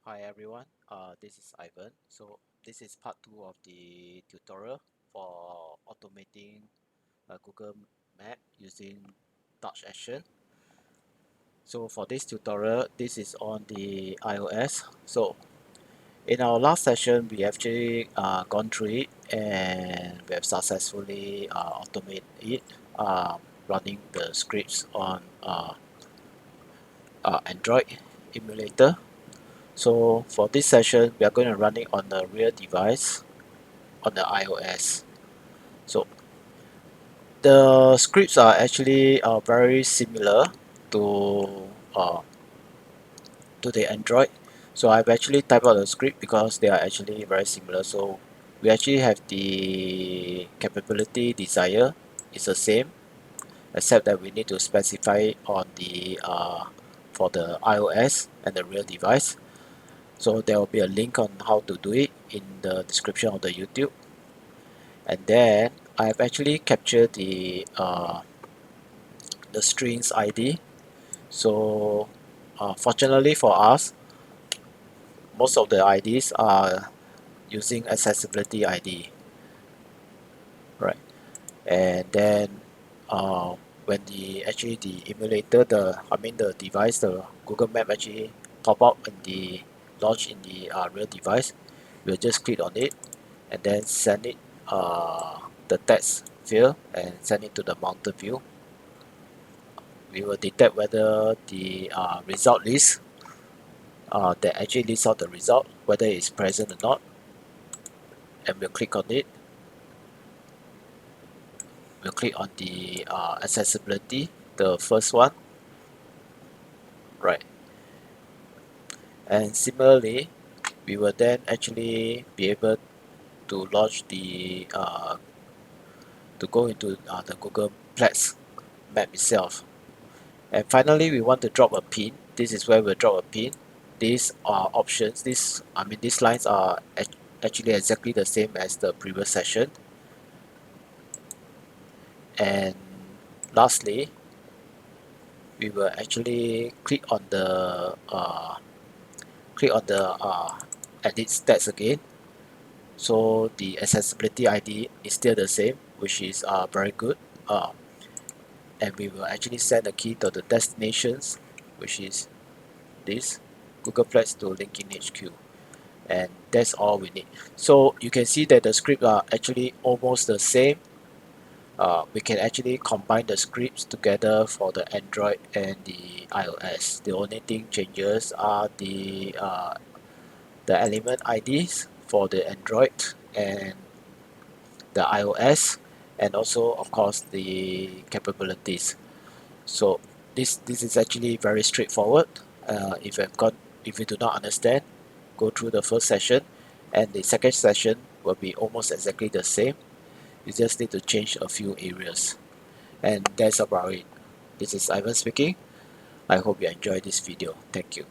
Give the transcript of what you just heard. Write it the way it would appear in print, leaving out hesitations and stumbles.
Hi everyone, this is Ivan. So this is part 2 of the tutorial for automating a Google Map using touch action. So for this tutorial, this is on the iOS. So in our last session, we actually gone through it and we have successfully automated it, running the scripts on Android emulator. So for this session, we are going to run it on the real device on the iOS. So the scripts are actually very similar to uh, to the Android. So I've actually typed out the script because they are actually very similar. So we actually have the capability desire is the same, except that we need to specify on the for the iOS and the real device. So there will be a link on how to do it in the description of the YouTube. And then I've actually captured the strings ID. So fortunately for us, most of the IDs are using accessibility ID, right? And then when the emulator, the device, the Google Map actually pop up in the launch in the real device, we'll just click on it and then send it the text field and send it to the mounted view. We will detect whether the result list that actually lists out the result, whether it's present or not, and we'll click on it. We'll click on the accessibility, the first one, right? And similarly, we will then actually be able to launch to go into the Google Plex map itself. And finally, we want to drop a pin. This is where we'll drop a pin. These are options. These lines are actually exactly the same as the previous session. And lastly, we will actually click on the edit stats again. So the accessibility ID is still the same, which is very good. And we will actually send the key to the destinations, which is this Google Plex to linking HQ. And that's all we need. So you can see that the scripts are actually almost the same. We can actually combine the scripts together for the Android and the iOS. The only thing changes are the element IDs for the Android and the iOS, and also of course the capabilities. So this is actually very straightforward. If you do not understand, go through the first session, and the second session will be almost exactly the same. You just need to change a few areas, and that's about it. This is Ivan speaking. I hope you enjoyed this video. Thank you.